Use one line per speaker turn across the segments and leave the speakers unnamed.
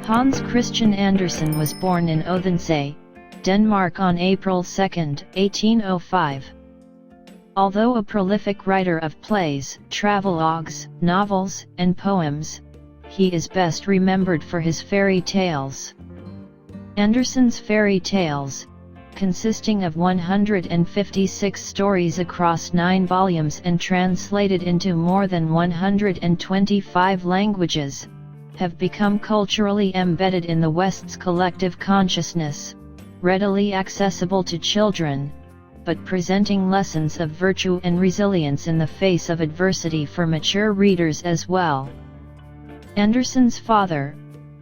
Hans Christian Andersen was born in Odense, Denmark on April 2, 1805. Although a prolific writer of plays, travelogues, novels, and poems, he is best remembered for his fairy tales. Andersen's fairy tales, consisting of 156 stories across 9 volumes and translated into more than 125 languages, have become culturally embedded in the West's collective consciousness, readily accessible to children, but presenting lessons of virtue and resilience in the face of adversity for mature readers as well. Andersen's father,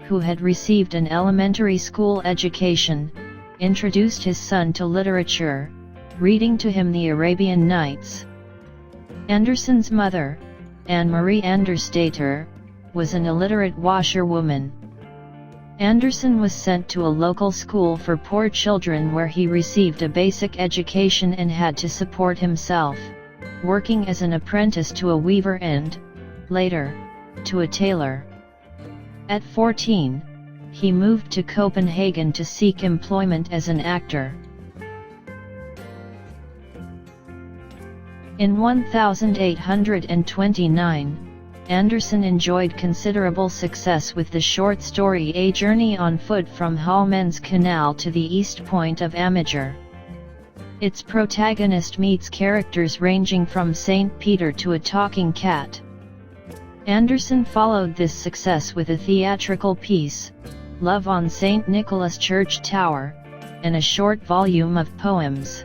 who had received an elementary school education, introduced his son to literature, reading to him the Arabian Nights. Andersen's mother, Anne-Marie Andersdatter, was an illiterate washerwoman. Andersen was sent to a local school for poor children where he received a basic education and had to support himself, working as an apprentice to a weaver and, later, to a tailor. At 14, he moved to Copenhagen to seek employment as an actor. In 1829, Andersen enjoyed considerable success with the short story A Journey on Foot from Holmen's Canal to the East Point of Amager. Its protagonist meets characters ranging from St. Peter to a talking cat. Andersen followed this success with a theatrical piece, Love on St. Nicholas Church Tower, and a short volume of poems.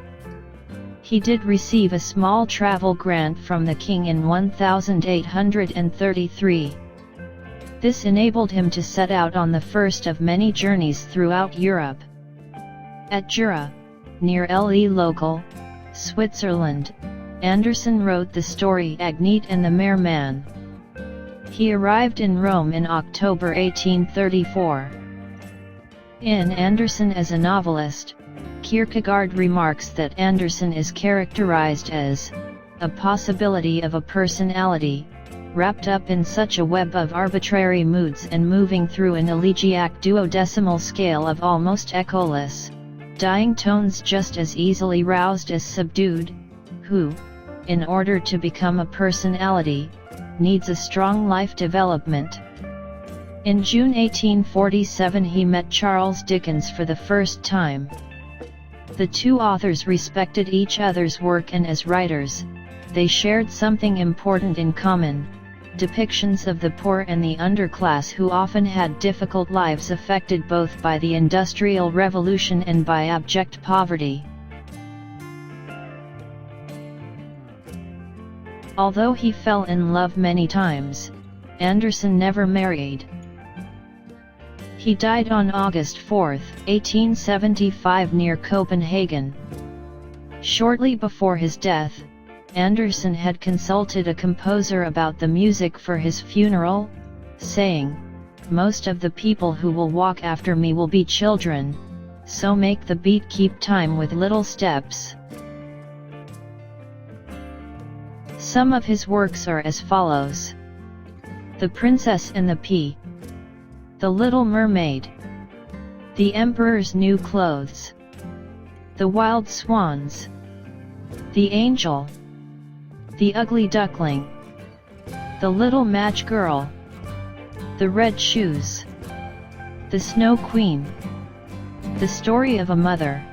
He did receive a small travel grant from the king in 1833. This enabled him to set out on the first of many journeys throughout Europe. At Jura, near Le Local, Switzerland, Andersen wrote the story Agnete and the Merman. He arrived in Rome in October 1834. In Andersen as a novelist, Kierkegaard remarks that Andersen is characterized as a possibility of a personality, wrapped up in such a web of arbitrary moods and moving through an elegiac duodecimal scale of almost echoless, dying tones just as easily roused as subdued, who, in order to become a personality, needs a strong life development. In June 1847 he met Charles Dickens for the first time. The two authors respected each other's work, and as writers, they shared something important in common: depictions of the poor and the underclass who often had difficult lives affected both by the Industrial Revolution and by abject poverty. Although he fell in love many times, Andersen never married. He died on August 4, 1875 near Copenhagen. Shortly before his death, Andersen had consulted a composer about the music for his funeral, saying, "Most of the people who will walk after me will be children, so make the beat keep time with little steps." Some of his works are as follows: The Princess and the Pea, The Little Mermaid, The Emperor's New Clothes, The Wild Swans, The Angel, The Ugly Duckling, The Little Match Girl, The Red Shoes, The Snow Queen, The Story of a Mother.